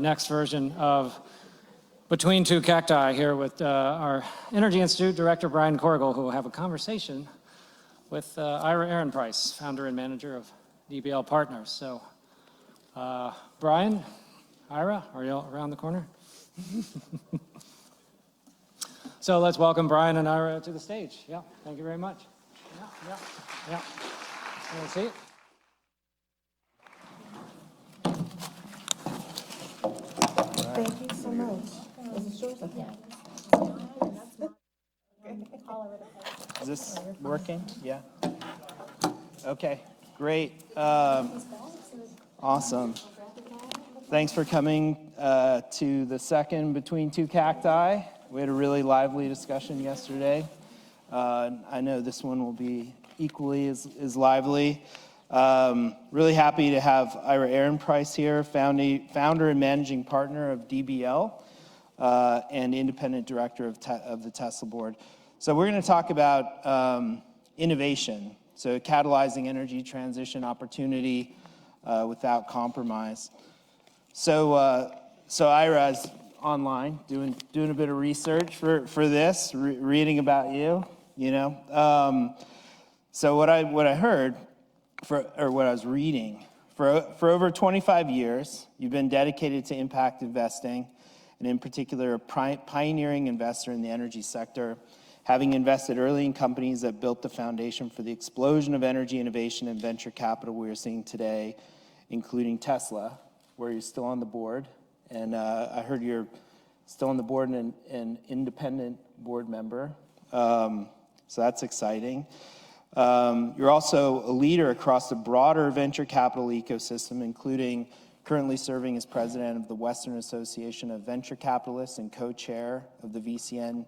Next version of Between Two Cacti here with our Energy Institute Director, Brian Korgel, who will have a conversation with Ira Ehrenpreis, founder and manager of DBL Partners. So, Brian, Ira, are you around the corner? So let's welcome Brian and Ira to the stage. Yeah, thank you very much. Yeah. Want to see it? Thank you so much. Is it yours? Is this working? Yeah. Okay, great. Awesome. Thanks for coming to the second Between Two Cacti. We had a really lively discussion yesterday. I know this one will be equally as lively. Really happy to have Ira Ehrenpreis here, founder and managing partner of DBL, and independent director of the Tesla board. So we're going to talk about innovation, so catalyzing energy transition opportunity without compromise. So Ira is online doing a bit of research for this, reading about you, you know. So what I heard, what I was reading, for over 25 years, you've been dedicated to impact investing, and in particular, a pioneering investor in the energy sector, having invested early in companies that built the foundation for the explosion of energy innovation and venture capital we are seeing today, including Tesla, where you're still on the board. And I heard you're still on the board and an independent board member. So that's exciting. You're also a leader across the broader venture capital ecosystem, including currently serving as president of the Western Association of Venture Capitalists and co-chair of the VCN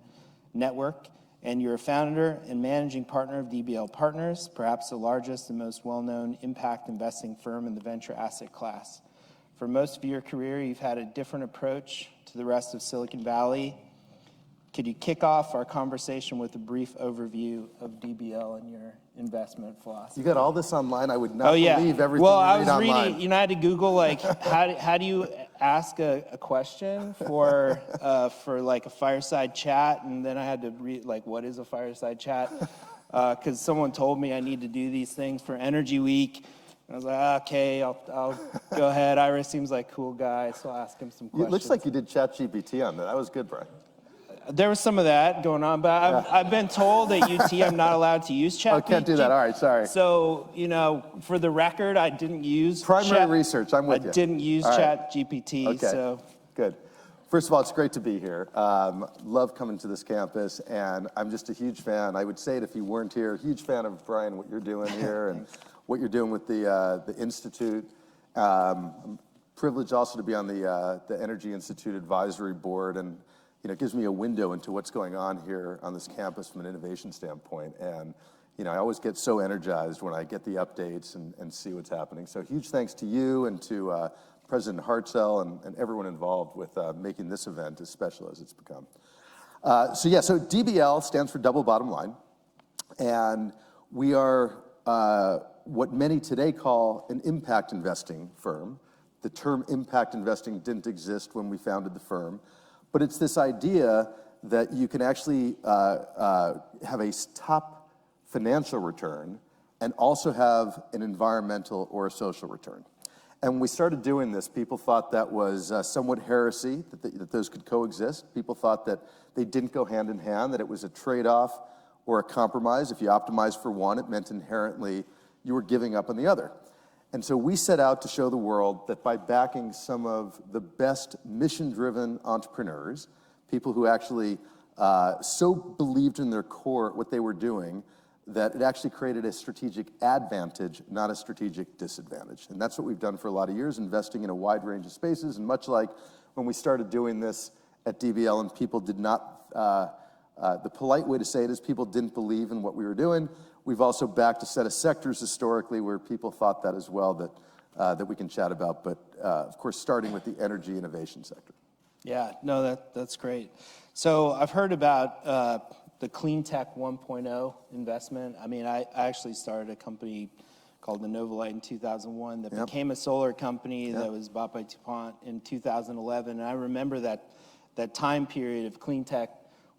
network. And you're a founder and managing partner of DBL Partners, perhaps the largest and most well-known impact investing firm in the venture asset class. For most of your career, you've had a different approach to the rest of Silicon Valley. Could you kick off our conversation with a brief overview of DBL and your investment philosophy? You got all this online? I would not believe everything you read online. Reading, you know, I had to Google, like, how do you ask a question for like a fireside chat? And then I had to read, like, what is a fireside chat? Because someone told me I need to do these things for Energy Week. I was like, okay, I'll go ahead. Ira seems like a cool guy, so I'll ask him some questions. It looks like you did ChatGPT on that. That was good, Brian. There was some of that going on, but I've been told at UT I'm not allowed to use ChatGPT. Oh, can't do that. All right, sorry. So, you know, for the record, I didn't use primary research. I'm with you. I didn't use ChatGPT. Okay. So good. First of all, it's great to be here. Love coming to this campus, and I'm just a huge fan. I would say it if you weren't here. Huge fan of Brian, what you're doing here, and what you're doing with the institute. I'm privileged also to be on the Energy Institute Advisory Board, and you know, it gives me a window into what's going on here on this campus from an innovation standpoint. And, you know, I always get so energized when I get the updates and see what's happening. So huge thanks to you and to President Hartzell and everyone involved with making this event as special as it's become. So DBL stands for Double Bottom Line. And we are what many today call an impact investing firm. The term impact investing didn't exist when we founded the firm. But it's this idea that you can actually have a top financial return and also have an environmental or a social return. And when we started doing this, people thought that was somewhat heresy, that those could coexist. People thought that they didn't go hand in hand, that it was a trade-off or a compromise. If you optimized for one, it meant inherently you were giving up on the other. And so we set out to show the world that by backing some of the best mission-driven entrepreneurs, people who actually so believed in their core what they were doing, that it actually created a strategic advantage, not a strategic disadvantage. And that's what we've done for a lot of years, investing in a wide range of spaces. And much like when we started doing this at DBL and people did not, the polite way to say it is people didn't believe in what we were doing, we've also backed a set of sectors historically where people thought that as well, that we can chat about, but of course starting with the energy innovation sector. yeah, no, that's great. So I've heard about the Clean Tech 1.0 investment. I mean, I actually started a company called the Novolite in 2001 that Yep. became a solar company Yep. that was bought by DuPont in 2011. And I remember that time period of clean tech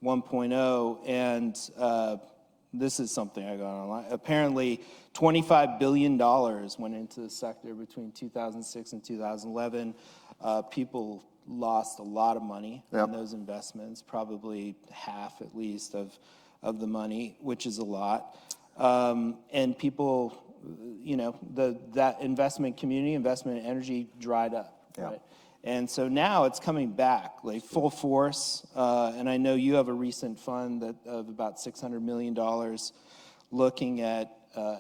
1.0, and this is something I got online. Apparently, $25 billion went into the sector between 2006 and 2011. People lost a lot of money Yep. on those investments, probably half at least of the money, which is a lot. And people, that investment community, investment in energy dried up, Yeah. right? And so now it's coming back, like full force. And I know you have a recent fund of about $600 million looking at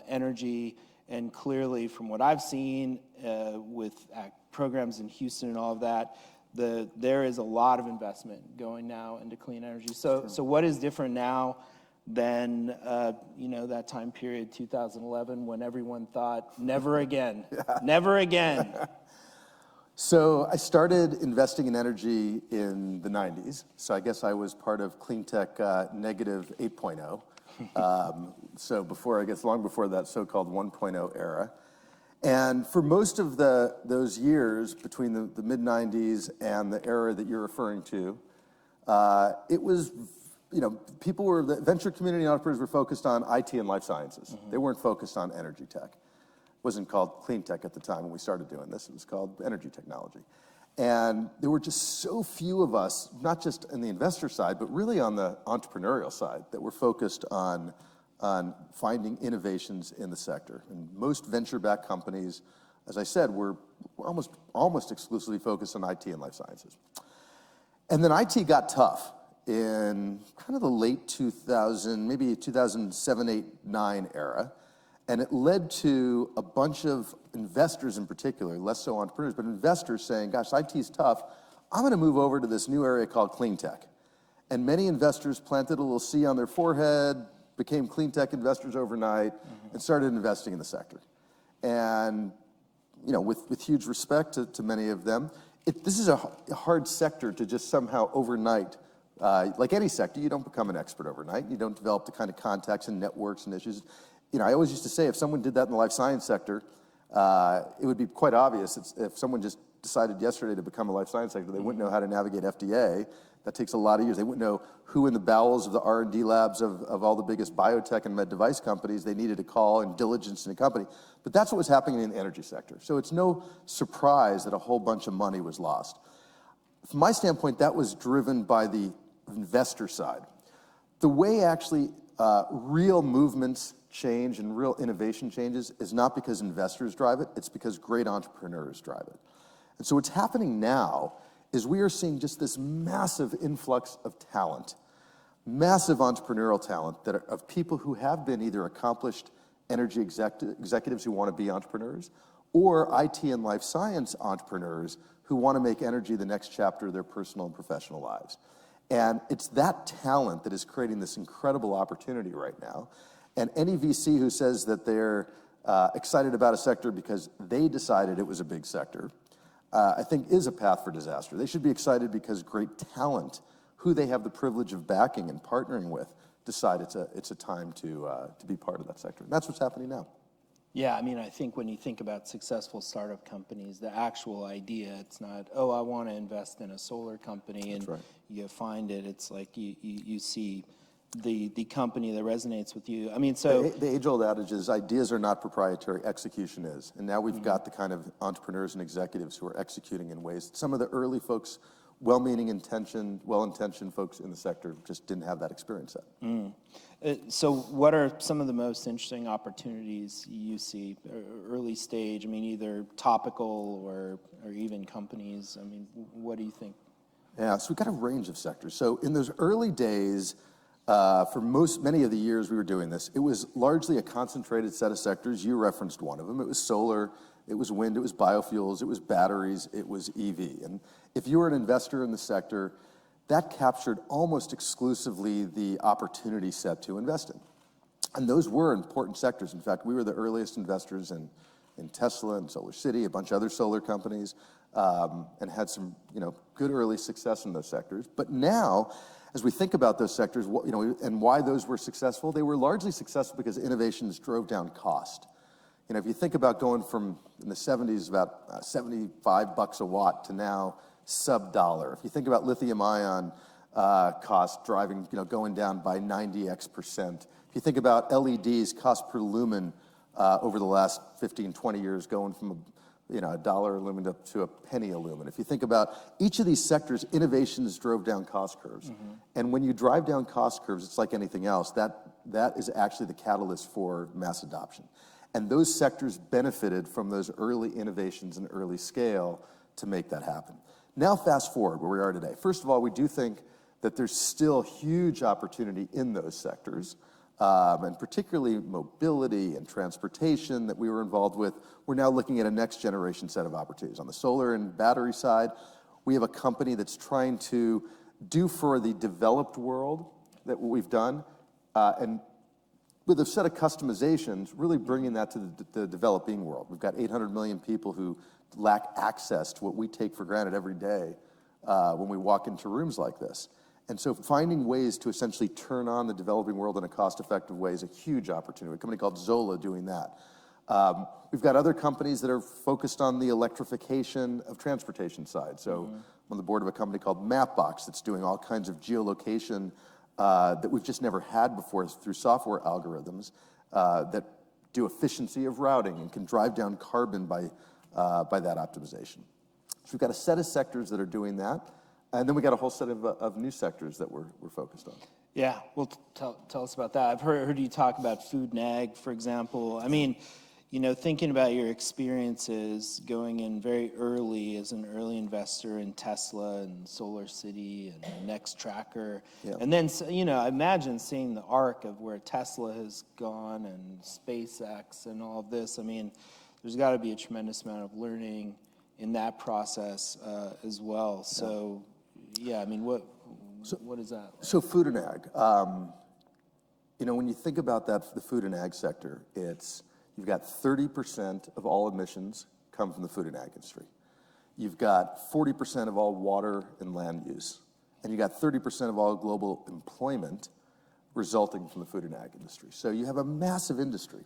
energy. And clearly, from what I've seen with programs in Houston and all of that, there is a lot of investment going now into clean energy. So what is different now than that time period, 2011, when everyone thought, never again, never again? So I started investing in energy in the 90s. So I guess I was part of clean tech negative 8.0. So long before that so-called 1.0 era. And for most of those years between the mid-90s and the era that you're referring to, it was, the venture community entrepreneurs were focused on IT and life sciences. Mm-hmm. They weren't focused on energy tech. Wasn't called clean tech at the time when we started doing this. It was called energy technology. And there were just so few of us, not just on the investor side, but really on the entrepreneurial side, that were focused on finding innovations in the sector. And most venture-backed companies, as I said, were almost exclusively focused on IT and life sciences. And then IT got tough in kind of the late 2000, maybe 2007, 8, 9 era. And it led to a bunch of investors in particular, less so entrepreneurs, but investors saying, gosh, IT is tough. I'm going to move over to this new area called clean tech. And many investors planted a little C on their forehead, became clean tech investors overnight, and started investing in the sector. And with huge respect to many of them, this is a hard sector to just somehow overnight, like any sector, you don't become an expert overnight. You don't develop the kind of contacts and networks and issues. I always used to say if someone did that in the life science sector, it would be quite obvious. If someone just decided yesterday to become a life science sector, they wouldn't know how to navigate FDA. That takes a lot of years. They wouldn't know who in the bowels of the R&D labs of all the biggest biotech and med device companies they needed to call and diligence in a company. But that's what was happening in the energy sector. So it's no surprise that a whole bunch of money was lost. From my standpoint, that was driven by the investor side. The way actually real movements change and real innovation changes is not because investors drive it, it's because great entrepreneurs drive it. And so what's happening now is we are seeing just this massive influx of talent, massive entrepreneurial talent of people who have been either accomplished energy executives who want to be entrepreneurs, or IT and life science entrepreneurs who want to make energy the next chapter of their personal and professional lives. And it's that talent that is creating this incredible opportunity right now. And any VC who says that they're excited about a sector because they decided it was a big sector, I think is a path for disaster. They should be excited because great talent, who they have the privilege of backing and partnering with, decide it's a time to be part of that sector. And that's what's happening now. Yeah, I mean, I think when you think about successful startup companies, the actual idea, it's not, oh, I want to invest in a solar company, and you find it. It's like you see the company that resonates with you. I mean, so the age-old adage is ideas are not proprietary, execution is. And now we've got the kind of entrepreneurs and executives who are executing in ways. Some of the early folks, well-intentioned folks in the sector just didn't have that experience yet. So what are some of the most interesting opportunities you see early stage? I mean, either topical or even companies. I mean, what do you think? Yeah, so we've got a range of sectors. So in those early days, for many of the years we were doing this, it was largely a concentrated set of sectors. You referenced one of them. It was solar, it was wind, it was biofuels, it was batteries, it was EV. And if you were an investor in the sector, that captured almost exclusively the opportunity set to invest in. And those were important sectors. In fact, we were the earliest investors in Tesla and Solar City, a bunch of other solar companies, and had some good early success in those sectors. But now, as we think about those sectors, and why those were successful, they were largely successful because innovations drove down cost. If you think about going from in the 70s about $75 a watt to now sub-dollar. If you think about lithium ion cost driving, going down by 90x%. If you think about LEDs cost per lumen over the last 15, 20 years going from a dollar a lumen to a penny a lumen. If you think about each of these sectors, innovations drove down cost curves. And when you drive down cost curves, it's like anything else. That is actually the catalyst for mass adoption. And those sectors benefited from those early innovations and early scale to make that happen. Now fast forward where we are today. First of all, we do think that there's still huge opportunity in those sectors, and particularly mobility and transportation that we were involved with. We're now looking at a next generation set of opportunities. On the solar and battery side, we have a company that's trying to do for the developed world that what we've done, and with a set of customizations, really bringing that to the developing world. We've got 800 million people who lack access to what we take for granted every day when we walk into rooms like this. And so finding ways to essentially turn on the developing world in a cost-effective way is a huge opportunity. A company called Zola doing that. We've got other companies that are focused on the electrification of transportation side. So I'm on the board of a company called Mapbox that's doing all kinds of geolocation that we've just never had before through software algorithms that do efficiency of routing and can drive down carbon by that optimization. So we've got a set of sectors that are doing that, and then we got a whole set of new sectors that we're focused on. Yeah, well, tell us about that. I've heard you talk about food and ag, for example. I mean, thinking about your experiences going in very early as an early investor in Tesla and Solar City and Next Tracker, and then I imagine seeing the arc of where Tesla has gone and SpaceX and all of this. I mean, there's got to be a tremendous amount of learning in that process as well. So, I mean, what is that? So food and ag. When you think about that, the food and ag sector, you've got 30% of all emissions come from the food and ag industry. You've got 40% of all water and land use. And you got 30% of all global employment resulting from the food and ag industry. So you have a massive industry.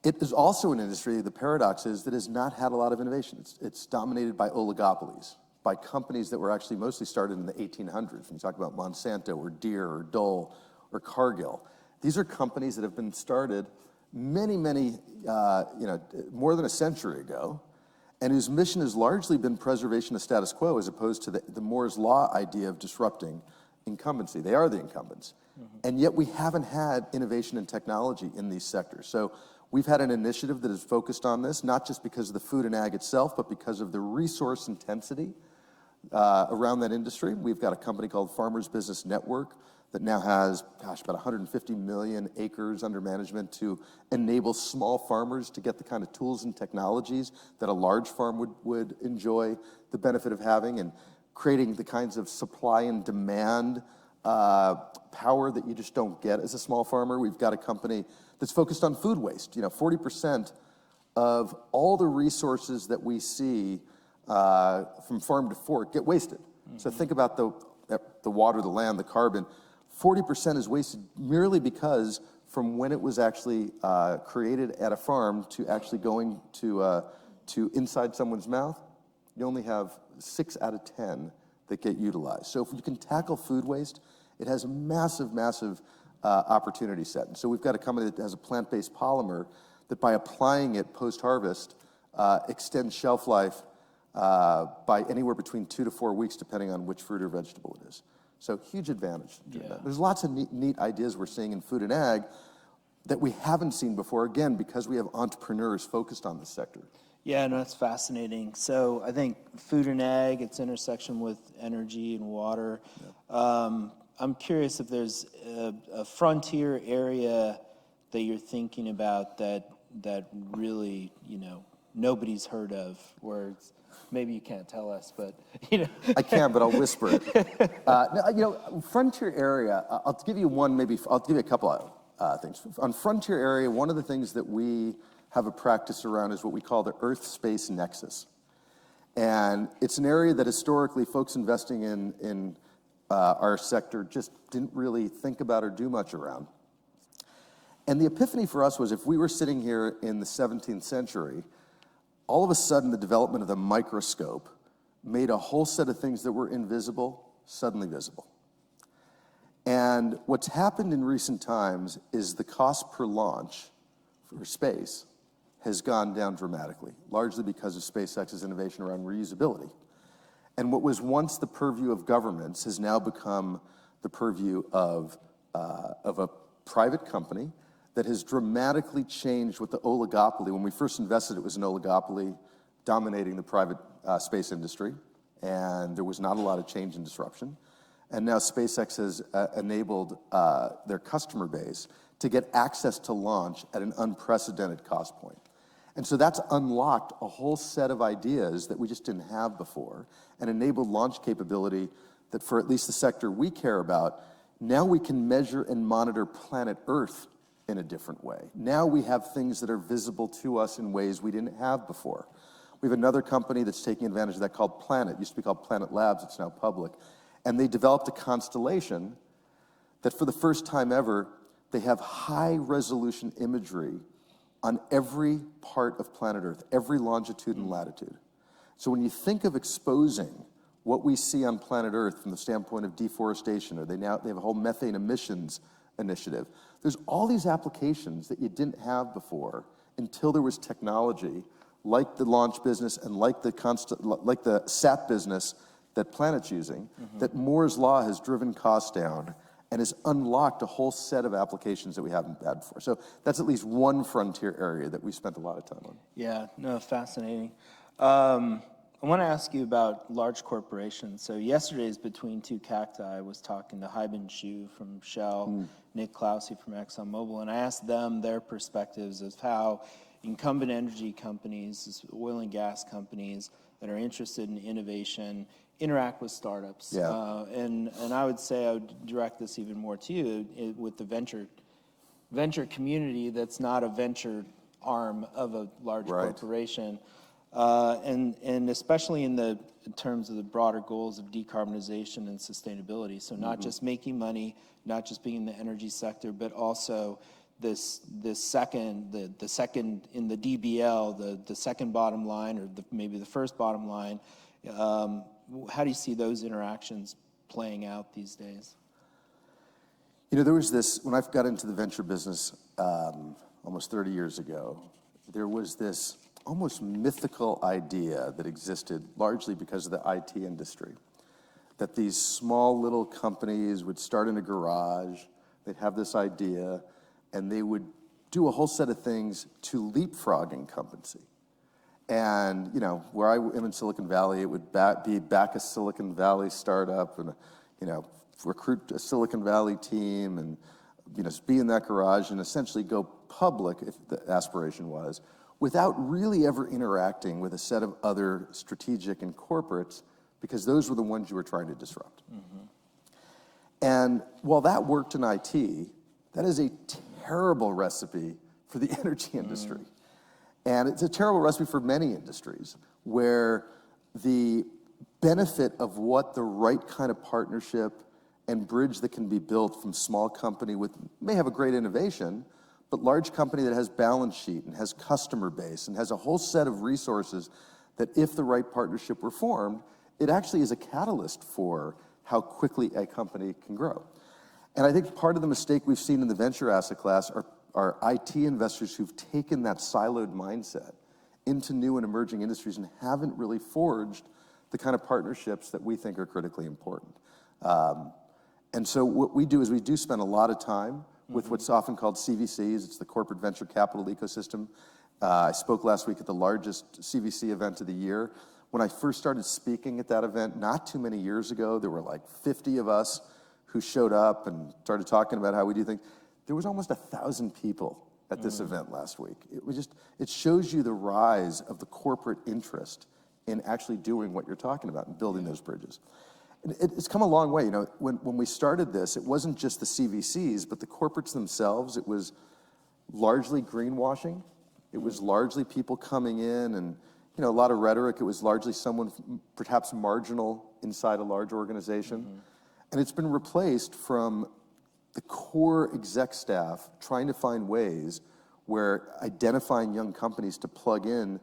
It is also an industry, the paradox is, that has not had a lot of innovation. It's dominated by oligopolies, by companies that were actually mostly started in the 1800s. When you talk about Monsanto or Deere or Dole or Cargill, these are companies that have been started many, more than a century ago, and whose mission has largely been preservation of status quo as opposed to the Moore's Law idea of disrupting incumbency. They are the incumbents. And yet we haven't had innovation and technology in these sectors. So we've had an initiative that is focused on this, not just because of the food and ag itself, but because of the resource intensity around that industry. We've got a company called Farmers Business Network that now has, about 150 million acres under management to enable small farmers to get the kind of tools and technologies that a large farm would enjoy the benefit of having, and creating the kinds of supply and demand power that you just don't get as a small farmer. We've got a company that's focused on food waste. 40% of all the resources that we see from farm to fork get wasted. So think about the water, the land, the carbon. 40% is wasted merely because from when it was actually created at a farm to actually going to inside someone's mouth, you only have 6 out of 10 that get utilized. So if you can tackle food waste, it has a massive, massive opportunity set. And so we've got a company that has a plant-based polymer that by applying it post-harvest extends shelf life by anywhere between 2 to 4 weeks, depending on which fruit or vegetable it is. So huge advantage. There's lots of neat ideas we're seeing in food and ag that we haven't seen before, again, because we have entrepreneurs focused on this sector. Yeah, no, that's fascinating. So I think food and ag, its intersection with energy and water. I'm curious if there's a frontier area that you're thinking about that really, nobody's heard of, where maybe you can't tell us, but I can, but I'll whisper it. Frontier area. I'll give you one. I'll give you a couple of things. On frontier area, one of the things that we have a practice around is what we call the Earth-Space Nexus, and it's an area that historically folks investing in our sector just didn't really think about or do much around. And the epiphany for us was if we were sitting here in the 17th century, all of a sudden the development of the microscope made a whole set of things that were invisible suddenly visible. And what's happened in recent times is the cost per launch for space has gone down dramatically, largely because of SpaceX's innovation around reusability. And what was once the purview of governments has now become the purview of a private company that has dramatically changed what the oligopoly, when we first invested, it was an oligopoly dominating the private space industry, and there was not a lot of change and disruption. And now SpaceX has enabled their customer base to get access to launch at an unprecedented cost point. And so that's unlocked a whole set of ideas that we just didn't have before and enabled launch capability that for at least the sector we care about, now we can measure and monitor planet Earth in a different way. Now we have things that are visible to us in ways we didn't have before. We have another company that's taking advantage of that called Planet. It used to be called Planet Labs, it's now public. And they developed a constellation that for the first time ever, they have high resolution imagery on every part of planet Earth, every longitude and latitude. So when you think of exposing what we see on planet Earth from the standpoint of deforestation, or they have a whole methane emissions initiative, there's all these applications that you didn't have before until there was technology like the launch business and like the SAT business that Planet's using, that Moore's Law has driven costs down and has unlocked a whole set of applications that we haven't had before. So that's at least one frontier area that we spent a lot of time on. Yeah, no, fascinating. I want to ask you about large corporations. So yesterday's Between Two Cacti, I was talking to Haiben Xu from Shell, Nick Clausey from ExxonMobil, and I asked them their perspectives of how incumbent energy companies, oil and gas companies that are interested in innovation, interact with startups. Yeah. And I would say, I would direct this even more to you, with the venture community that's not a venture arm of a large corporation. And especially in terms of the broader goals of decarbonization and sustainability. So not just making money, not just being in the energy sector, but also the second in the DBL, the second bottom line, or maybe the first bottom line. How do you see those interactions playing out these days? You know, there was this, when I got into the venture business almost 30 years ago, there was this almost mythical idea that existed largely because of the IT industry, that these small little companies would start in a garage, they'd have this idea, and they would do a whole set of things to leapfrog incumbency. And, you know, where I am in Silicon Valley, it would be back a Silicon Valley startup and, you know, recruit a Silicon Valley team and, you know, be in that garage and essentially go public, if the aspiration was, without really ever interacting with a set of other strategic and corporates, because those were the ones you were trying to disrupt. And while that worked in IT, that is a terrible recipe for the energy industry. And it's a terrible recipe for many industries, where the benefit of what the right kind of partnership and bridge that can be built from small company with, may have a great innovation, but large company that has balance sheet and has customer base and has a whole set of resources that if the right partnership were formed, it actually is a catalyst for how quickly a company can grow. And I think part of the mistake we've seen in the venture asset class are IT investors who've taken that siloed mindset into new and emerging industries and haven't really forged the kind of partnerships that we think are critically important. And so what we do is we do spend a lot of time with what's often called CVCs. It's the corporate venture capital ecosystem. I spoke last week at the largest CVC event of the year. When I first started speaking at that event, not too many years ago, there were like 50 of us who showed up and started talking about how we do things. There was almost 1,000 people at this event last week. It shows you the rise of the corporate interest in actually doing what you're talking about and building those bridges. And it's come a long way. You know, when we started this, it wasn't just the CVCs, but the corporates themselves. It was largely greenwashing. It was largely people coming in and, you know, a lot of rhetoric. It was largely someone perhaps marginal inside a large organization. And it's been replaced from the core exec staff trying to find ways where identifying young companies to plug in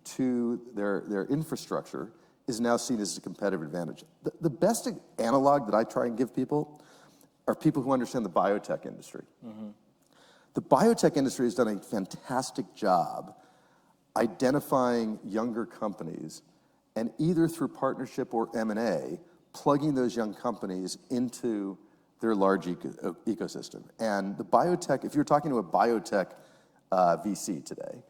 to their infrastructure is now seen as a competitive advantage. The best analog that I try and give people are people who understand the biotech industry. The biotech industry has done a fantastic job identifying younger companies and either through partnership or M&A, plugging those young companies into their large ecosystem. And the biotech, if you're talking to a biotech VC today,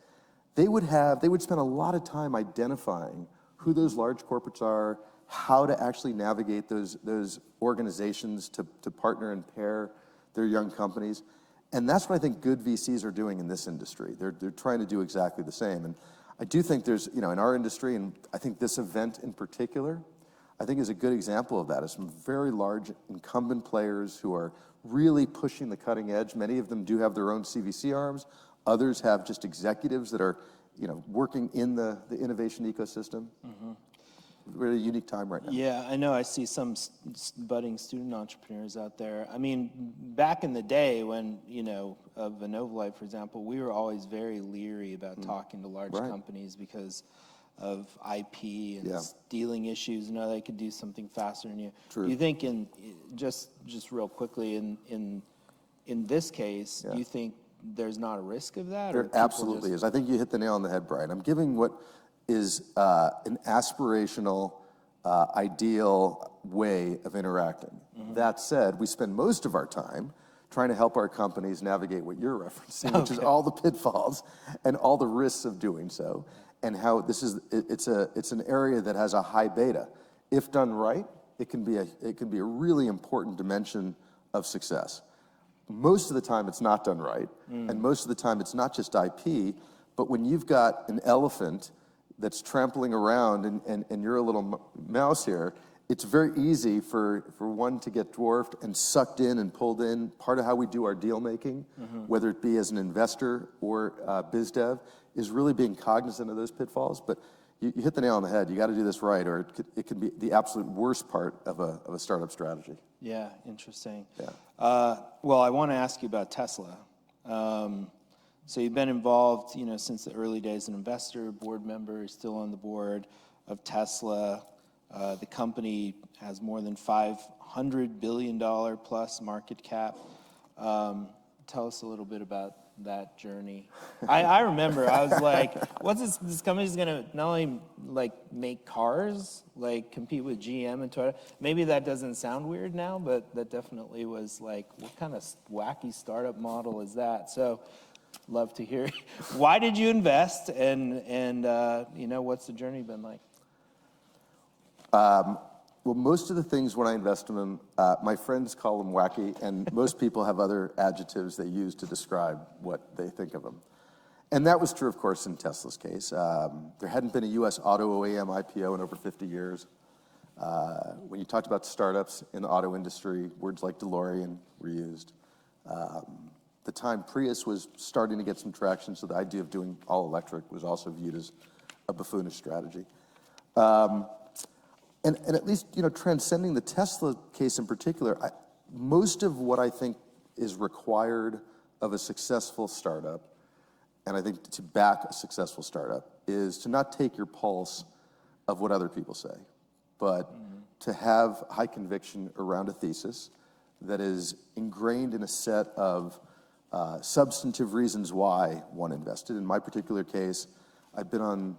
they would spend a lot of time identifying who those large corporates are, how to actually navigate those organizations to partner and pair their young companies. And that's what I think good VCs are doing in this industry. They're trying to do exactly the same. And I do think there's, in our industry, and I think this event in particular, I think is a good example of that. Is some very large incumbent players who are really pushing the cutting edge. Many of them do have their own CVC arms. Others have just executives that are, working in the innovation ecosystem. We're at a unique time right now. Yeah, I know. I see some budding student entrepreneurs out there. I mean, back in the day when, of Innovolite, for example, we were always very leery about talking to large companies because of IP and stealing issues. They could do something faster than you. True. Do you think just real quickly, in this case, you think there's not a risk of that? There absolutely is. I think you hit the nail on the head, Brian. I'm giving what is an aspirational, ideal way of interacting. That said, we spend most of our time trying to help our companies navigate what you're referencing, which is all the pitfalls and all the risks of doing so, and how it's an area that has a high beta. If done right, it can be a really important dimension of success. Most of the time, it's not done right, and most of the time, it's not just IP, but when you've got an elephant that's trampling around and you're a little mouse here, it's very easy for one to get dwarfed and sucked in and pulled in. Part of how we do our deal making, whether it be as an investor or biz dev, is really being cognizant of those pitfalls. But you hit the nail on the head. You got to do this right, or it can be the absolute worst part of a startup strategy. Yeah, interesting. Yeah. Well, I want to ask you about Tesla. So you've been involved, since the early days, an investor, board member, still on the board of Tesla. The company has more than $500 billion plus market cap. Tell us a little bit about that journey. I remember, I was like, what's this company's gonna not only make cars, compete with GM and Toyota. Maybe that doesn't sound weird now, but that definitely was what kind of wacky startup model is that? So love to hear. Why did you invest, and what's the journey been like? Well, most of the things when I invest in them, my friends call them wacky, and most people have other adjectives they use to describe what they think of them. And that was true, of course, in Tesla's case. There hadn't been a U.S. auto OEM IPO in over 50 years. When you talked about startups in the auto industry, words like DeLorean were used. The time Prius was starting to get some traction, so the idea of doing all electric was also viewed as a buffoonish strategy. And at least, transcending the Tesla case in particular, most of what I think is required of a successful startup, and I think to back a successful startup, is to not take your pulse of what other people say, but to have high conviction around a thesis that is ingrained in a set of substantive reasons why one invested. In my particular case, I've been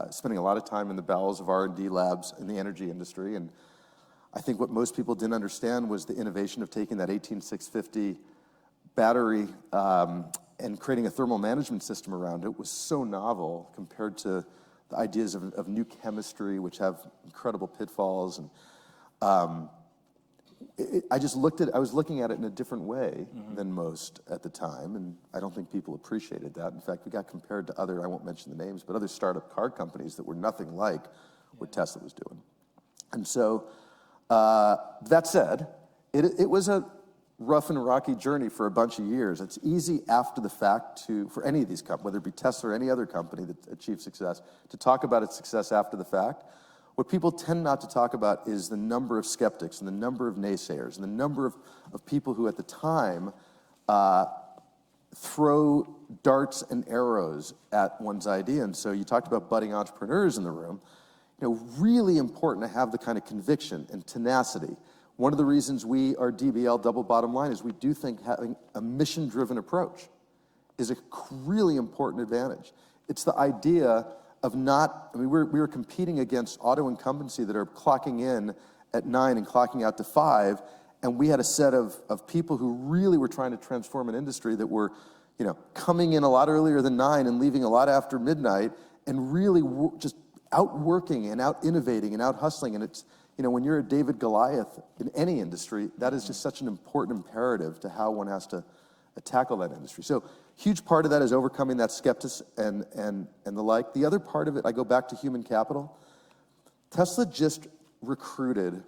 spending a lot of time in the bowels of R&D labs in the energy industry, and I think what most people didn't understand was the innovation of taking that 18650 battery and creating a thermal management system around it was so novel compared to the ideas of new chemistry, which have incredible pitfalls. And I was looking at it in a different way than most at the time, and I don't think people appreciated that. In fact, we got compared to other, I won't mention the names, but other startup car companies that were nothing like what Tesla was doing. And so, that said, it was a rough and rocky journey for a bunch of years. It's easy after the fact for any of these companies, whether it be Tesla or any other company that achieved success, to talk about its success after the fact. What people tend not to talk about is the number of skeptics and the number of naysayers and the number of people who at the time throw darts and arrows at one's idea. And so you talked about budding entrepreneurs in the room. Really important to have the kind of conviction and tenacity. One of the reasons we are DBL Double Bottom Line is we do think having a mission-driven approach is a really important advantage. It's the idea of not, we were competing against auto incumbency that are clocking in at 9 and clocking out to 5, and we had a set of people who really were trying to transform an industry that were, coming in a lot earlier than 9 and leaving a lot after midnight, and really just outworking and out innovating and out hustling. And it's, when you're a David Goliath in any industry, that is just such an important imperative to how one has to tackle that industry. So huge part of that is overcoming that skepticism and the like. The other part of it, I go back to human capital. Tesla just recruited,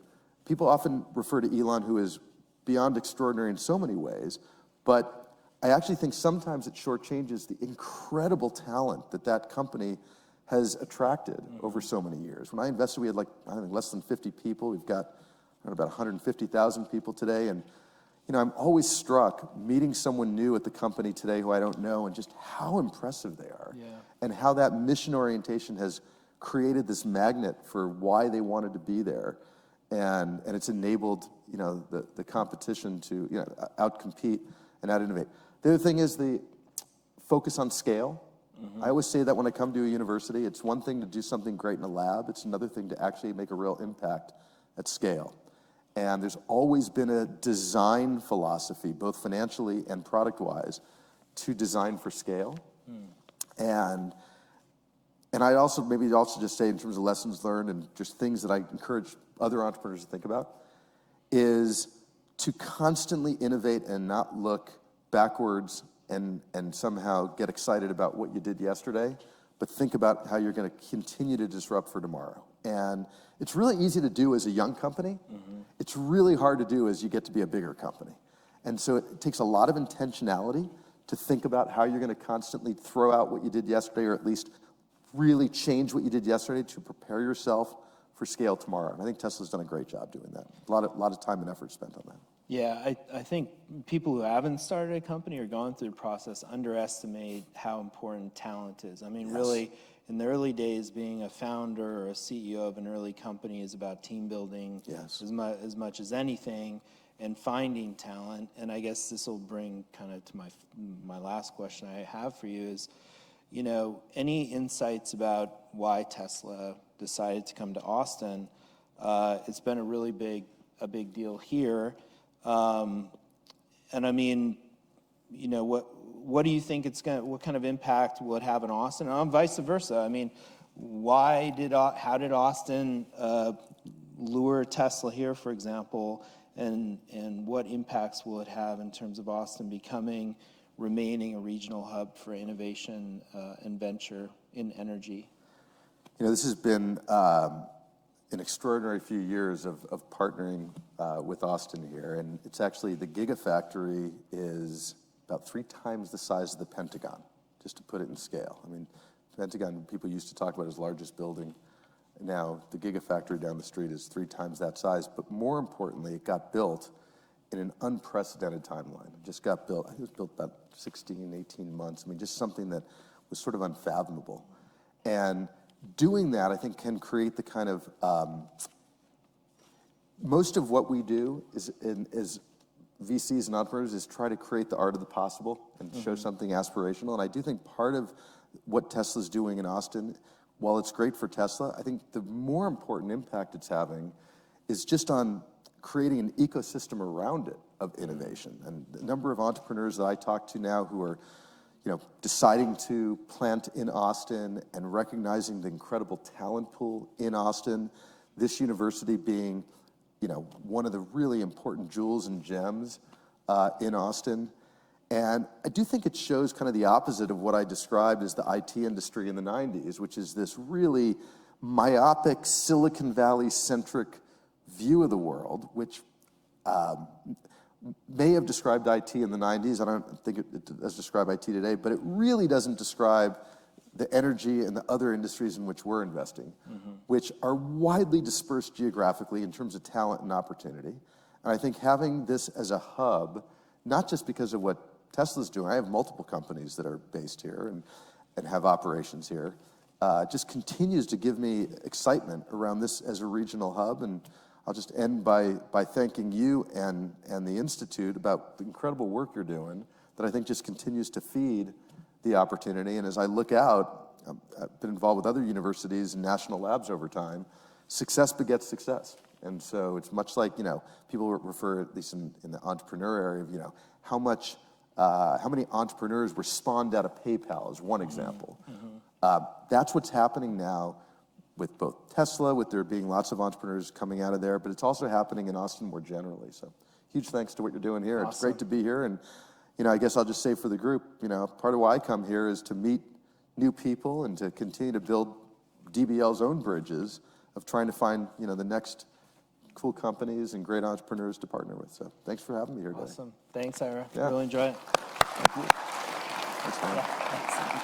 people often refer to Elon, who is beyond extraordinary in so many ways, but I actually think sometimes it shortchanges the incredible talent that company has attracted over so many years. When I invested, we had I think less than 50 people. We've got about 150,000 people today. And, I'm always struck meeting someone new at the company today who I don't know and just how impressive they are. Yeah. And how that mission orientation has created this magnet for why they wanted to be there. And it's enabled, the competition to, outcompete and out-innovate. The other thing is the focus on scale. I always say that when I come to a university, it's one thing to do something great in a lab, it's another thing to actually make a real impact at scale. And there's always been a design philosophy, both financially and product-wise, to design for scale. And I'd also just say in terms of lessons learned and just things that I encourage other entrepreneurs to think about, is to constantly innovate and not look backwards and somehow get excited about what you did yesterday, but think about how you're going to continue to disrupt for tomorrow. And it's really easy to do as a young company. It's really hard to do as you get to be a bigger company. And so it takes a lot of intentionality to think about how you're going to constantly throw out what you did yesterday, or at least really change what you did yesterday to prepare yourself for scale tomorrow. And I think Tesla's done a great job doing that. A lot of time and effort spent on that. Yeah, I think people who haven't started a company or gone through the process underestimate how important talent is. I mean, really, in the early days, being a founder or a CEO of an early company is about team building as much as anything, and finding talent. And I guess this will bring kind of to my last question I have for you is, any insights about why Tesla decided to come to Austin? It's been a really big deal here. And I mean, what do you think what kind of impact will it have in Austin? And vice versa. I mean, how did Austin lure Tesla here, for example, and what impacts will it have in terms of Austin remaining a regional hub for innovation and venture in energy? This has been an extraordinary few years of partnering with Austin here. And it's actually, the Gigafactory is about 3 times the size of the Pentagon, just to put it in scale. I mean, Pentagon, people used to talk about as largest building. Now, the Gigafactory down the street is 3 times that size. But more importantly, it got built in an unprecedented timeline. It just got built, I think it was built about 16, 18 months. I mean, just something that was sort of unfathomable. And doing that, I think, can create the kind of, most of what we do is VCs and entrepreneurs is try to create the art of the possible and show something aspirational. And I do think part of what Tesla's doing in Austin, while it's great for Tesla, I think the more important impact it's having is just on creating an ecosystem around it of innovation. And the number of entrepreneurs that I talk to now who are deciding to plant in Austin and recognizing the incredible talent pool in Austin, this university being, one of the really important jewels and gems in Austin. And I do think it shows kind of the opposite of what I described as the IT industry in the 90s, which is this really myopic Silicon Valley-centric view of the world, which may have described IT in the 90s. I don't think it does describe IT today, but it really doesn't describe the energy and the other industries in which we're investing, which are widely dispersed geographically in terms of talent and opportunity. And I think having this as a hub, not just because of what Tesla's doing, I have multiple companies that are based here and have operations here, just continues to give me excitement around this as a regional hub. And I'll just end by thanking you and the Institute about the incredible work you're doing that I think just continues to feed the opportunity. And as I look out, I've been involved with other universities and national labs over time, success begets success. And so it's much like, people refer, at least in the entrepreneur area, of, how many entrepreneurs were spawned out of PayPal is one example. That's what's happening now with both Tesla, with there being lots of entrepreneurs coming out of there, but it's also happening in Austin more generally. So huge thanks to what you're doing here. Awesome. It's great to be here. And, I guess I'll just say for the group, part of why I come here is to meet new people and to continue to build DBL's own bridges of trying to find, the next cool companies and great entrepreneurs to partner with. So thanks for having me here today. Awesome. Thanks, Ira. Yeah. Really enjoy it. Thanks, man. Yeah, thanks.